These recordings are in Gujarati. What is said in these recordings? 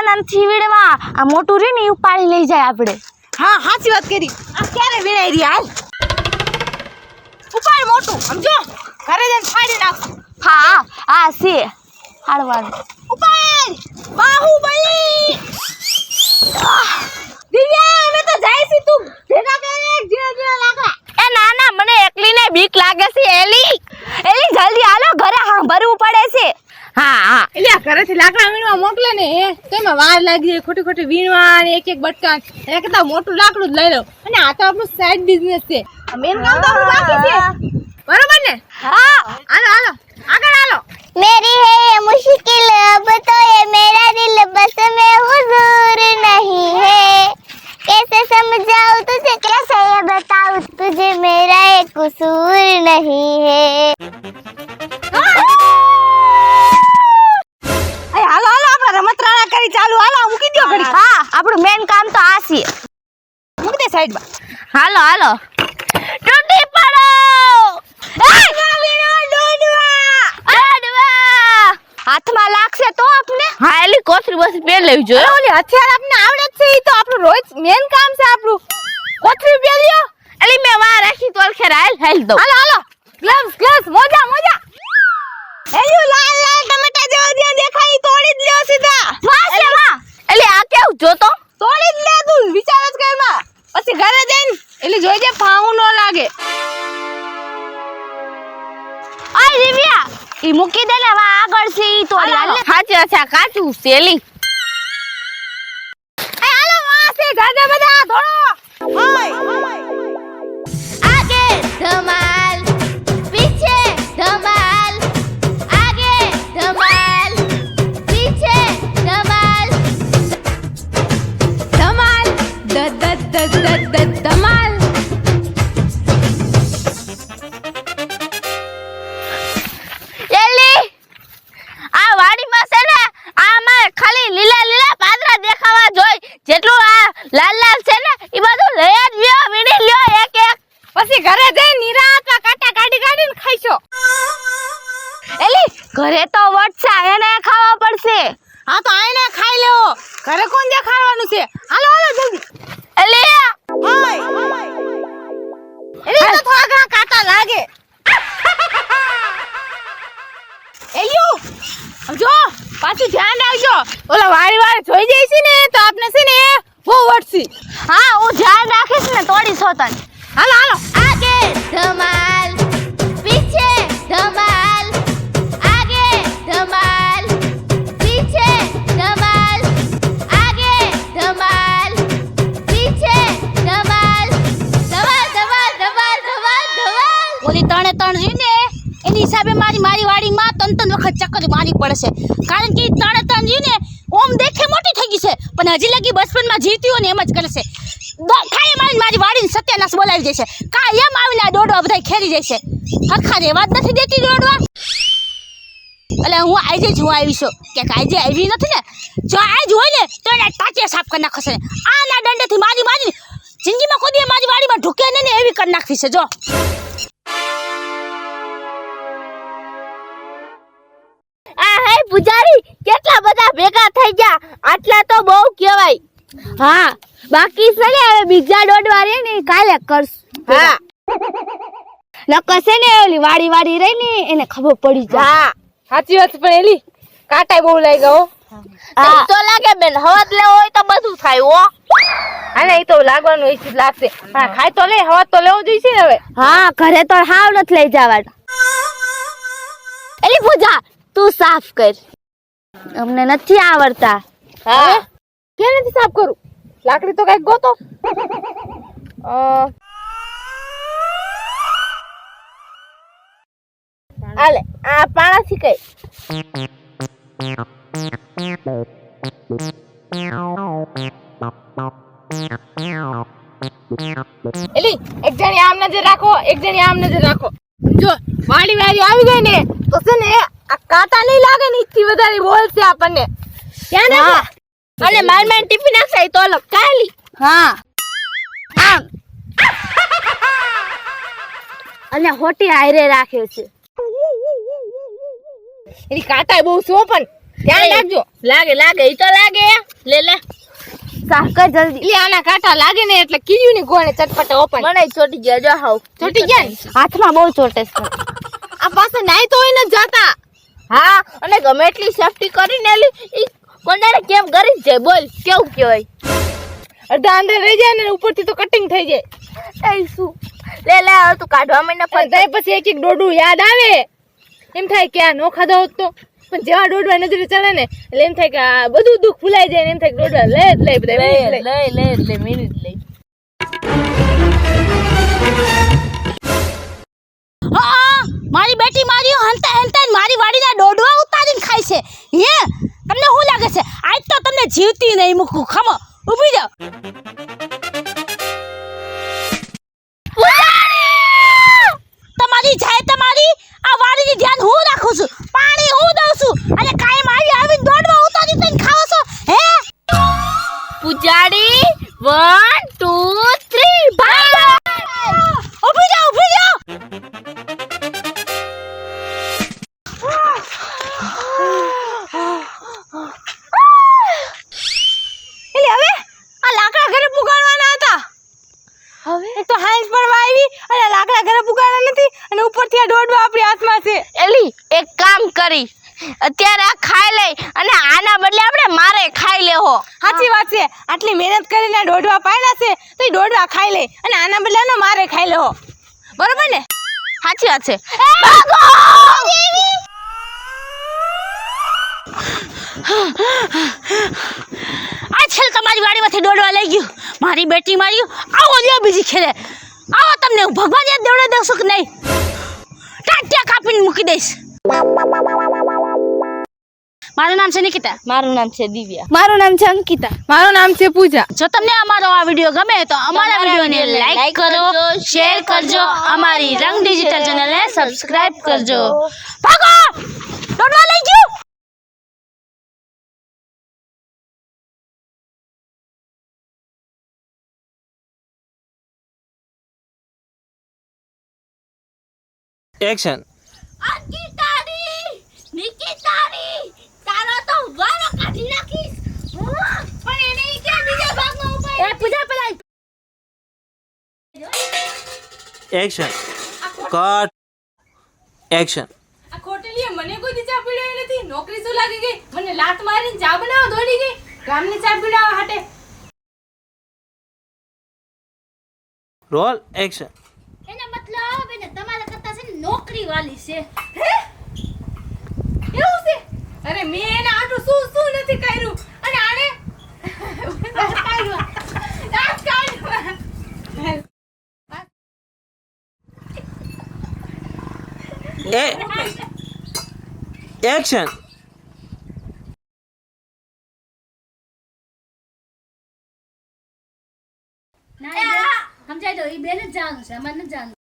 નાના થી વીણવા આ મોટું રે ને ઉપાડી લઈ જાય આપણે. હા સાચી વાત કરી. આ ક્યારે વીણાઈ રહી હાલ ઉપાડ મોટું સમજો ઘરે જઈને ફાડી નાખ. હા હા છે હાડવાનું. ઉપાડ બાહુબલી દિવ્યા અમે તો જાય છે તું ભેગા કરે જીરા લાકડા. એ નાના મને એકલીને બીક લાગે છે. એલી જલ્દી હાલો ઘરે ભરવું પડે છે. હા હા એટલે ઘરેથી લાકડા વીણવા મોકલે ને તેમાં વાર લાગી જાય ખોટી ખોટી વીણવા અને એક એક બટકા એના કરતા મોટું લાકડું જ લઈ લો. અને આ તો આપણું સાઈડ બિઝનેસ છે. મેન કામ તો આપણું બાકી છે બરોબર ને. હા હાલો હાલો આગળ હાલો. मेरी है ये मुश्किल अब तो ये मेरा दिल बस में हुजूर नहीं है कैसे समझाऊं तुझे कैसे ये बताऊं तुझे मेरा एक कसूर नहीं है. હાલો હાલો આપણે રમતરાણા કરી ચાલુ. હાલો મૂકી દો ઘડી. હા આપણું મેન કામ તો આ છે. મૂકી દે સાઈડમાં. હાલો હાલો તૂટી પડો. હાથમાં લાગશે તો આપને. હા એલી કોથરી બસ પહેર લેવી જોઈએ. ઓલી હથિયાર આપને આવડે છે ઈ તો આપણું રોજ મેન કામ છે આપણું. કોથરી પહેર્યો એલી મે વા રાખી તો ખેર હાલ દો. હાલો હાલો ગ્લવ્સ મોજા એલ્યું લાલ ટમેટા જેવો જ્યાં દેખાય તોડી જ લ્યો સીધા. વાહ છે વાહ. એલી આ કેવું જોતો તોડી જ લે તું વિચાર જ કરમાં પછી ઘરે જઈને એટલે જોઈજે ફાવું ન લાગે. ઓય દિવ્યા ઈ મૂકી દે ને વા આગળ છે ઈ તો હાલ. સાચી અચ્છા કાચું સેલી. એ હાલો વાસે જાજા બધા ધોળો. आगे धमाल पीछे धमाल आगे धमाल पीछे धमाल ધમાલ ધમાલ. એલી આ વાડીમાં છે ને આમાં ખાલી લીલા પાદરા દેખાવા જોઈ. જેટલું આ લાલ છે ને ઈ બધું લઈ જ લ્યો વીણી લ્યો એક એક. પછી ઘરે જઈને નિરાંતમાં કાંટા કાઢીને ખાઈશો. એલી ઘરે તો વટસા એને ખાવા પડશે. હા તો આઈને ખાઈ લેવો. ઘરે કોણ દેખાડવાનું છે. હાલો જલ્દી. એલી એલી તો થોડા ઘણા કાંટા લાગે. એલ્યું જો પાછું ધ્યાન રાખજો. ઓલા વાળી જોઈ જાય છે ને તો આપને છે ને બહુ વટસી. હા હું ધ્યાન રાખીશ ને તોડી સોતન. હાલો आगे धमाल पीछे धमाल आगे धमाल पीछे धमाल आगे धमाल पीछे धमाल धमाल धमाल धमाल धमाल धमाल. ઓલી ત્રણે જી ને એની હિસાબે મારી વાડીમાં ત્રણ વખત ચક્કર મારી પડશે. કારણ કે ત્રણે જી ને ઓમ દેખે મોટી થઈ ગઈ છે પણ હજી લગી બચપનમાં જીવતી હોય ને એમ જ કરશે. ખાઈ મારી વાડીને સત્યાનાશ બોલાવી દેશે. કાયમ આવીને દોડવા બધા ખેરી જશે. હરખા રેવા જ નથી દેતી દોડવા. એટલે હું આજે જ આવી છું કે આજે આવી નથી ને. જો આજ હોય ને તો એના ટાંટિયા સાફ કરી નાખશે. આના દંડેથી મારી જિંદગીમાં કોઈ મારી વાડીમાં ઢુકે ને એવી કરી નાખવી છે. જો આ હે પૂજારી કેટલા બધા ભેગા થઈ ગયા. આટલા તો બહુ કહેવાય. હા બાકી છે ને હવે બીજા દોડવા રે ને કાલે કરશું. હા નકશે ને ઓલી વાડી રહી ને એને ખબર પડી જાય. હા સાચી વાત પણ એલી કાંટા બહુ લાગ્યા હો. હા તો લાગે બેન હવાત લેવો હોય તો બધું થાય હો. આને ઈ તો લાગવાનું હોય છે લાગશે પણ ખાય તો લે હવા તો લેવો જોઈશે ને હવે. હા ઘરે તો હાવ નથી લઈ જવાનું. એલી પૂજા તું સાફ કર. અમને નથી આવડતા. હા કે નથી સાફ કરું. લાકડી તો કઈક ગોતો. આલે આ પાણાથી કઈ એલી એક જણી આમ નજર રાખો એક જણી આમ નજર રાખો. જો વાડી આવી ગઈ ને તો છે ને આ કાંટા નહીં લાગે ને ઈથી વધારે બોલશે આપણને. ક્યાં ને અને માર ટીપી નાખશે તો અલગ કાલી. હા આમ અને હોટી હારે રાખ્યો છે. એની કાંટા બહુ છો પણ ધ્યાન રાખજો. લાગે લાગે ઈ તો લાગે. લે લે સાકર જલ્દી. લે આના કાંટા લાગે ને એટલે કીયું ની ગોળે ચટપટ ઓપન. મને ચોટી ગયા જો હાવ. ચોટી ગયા ને? હાથમાં બહુ ચોટે છે. આ પાસે નાઈ તો હોય ન જાતા. હા અને ગમે એટલી સેફટી કરીને એલી ઈ કોનારે કેમ કરી જાય બોલ કેવું કહેવાય. અડધા અંદર રહી જાય ને ઉપરથી તો કટિંગ થઈ જાય. એ શું લે લે હવે તું કાઢવા માંડ પણ તઈ પછી એક એક ડોડું યાદ આવે. એમ થાય કે આ નો ખાધો હોત તો. પણ જેવા ડોડવા નજરે ચડે ને એટલે એમ થાય કે આ બધું દુઃખ ભૂલાઈ જાય ને એમ થાય કે ડોડવા લે જ લઈ બધા લે મિનિટ લઈ. હા મારી બેટી મારી હંતા હંતા મારી વાડીના ડોડવા ઉતારીને ખાય છે. હે તમને શું લાગે છે આજ તો તમને જીવતી નહીં મૂકું. ખમો ઊભી જાઓ. તમારી જાય તમારી આ વાડીની ધ્યાન હું રાખું છું. પાણી હું દઉં છું અને કાયમ આવી દોડવા ઉતારી તઈને ખાઓ છો. હે પૂજાડી 1 2 3 ભાગો. ઊભી જાઓ ઊભી જાઓ. એટલે હવે આ લાકડા ઘરે પુગાડવાના હતા. હવે એક તો હાંસ પડવા આવી અને લાકડા ઘરે પુગાડવા નથી અને ઉપરથી આ દોડવા આપણી હાથમાં છે. એલી એક કામ કરી અત્યારે આ ખાઈ લઈ અને આના બદલે આપણે મારે ખાઈ લેહો. સાચી વાત છે. આટલી મહેનત કરીને દોડવા પાડ્યા છે તો એ દોડવા ખાઈ લે અને આના બદલે મારે ખાઈ લેવો. બરોબર ને? સાચી વાત છે. આ છેલ તમારી વાડીમાંથી દોડવા લઈ ગયું. મારી બેટી મારી આવો લ્યો બીજી ખેલે. આવો તમને હું ભગવાન યાદ દેવડે દઉં છું કે નહીં? ટાટિયા કાપીને મૂકી દઈશ. મારું નામ છે નિકિતા. મારું નામ છે દિવ્યા. મારું નામ છે અંકિતા. મારું નામ છે પૂજા. જો તમને અમારો આ વિડિયો ગમે તો અમારા વિડિયોને લાઈક કરો, શેર કરજો, અમારી રંગ ડિજિટલ ચેનલને સબસ્ક્રાઇબ કરજો. ભાગો! દોડવા લઈ ગયો. એક્શન. અંકિતાડી નિકિતાડી તારો તો વારો કાઢી નાખીશ. પણ એને કે બીજા ભાગમાં ઉપાય. એ પૂજા પેલા એક્શન. કટ. એક્શન. આ ખોટેલીએ મને કોઈ દી ચા પીડાવી નથી. નોકરી શું લાગી ગઈ? મને લાત મારીને ચા બનાવવા દોડી ગઈ. ગામની ચા પીડાવવા હાટે. રોલ. એક્શન. એનો મતલબ એને તમારા કરતા છે ને નોકરી વાલી છે. એવું છે? અરે મેં એને આટલું શું નથી કર્યું અને આને દાંત કાઢવા. એક્શન. સમજાઈ દો ઈ બેન જ જાણું છે અમારે ન જાણું.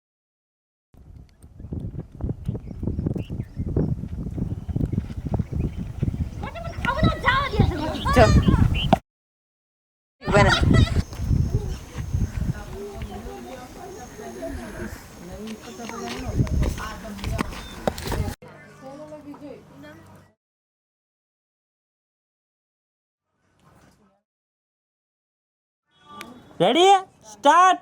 રેડી? સ્ટાર્ટ.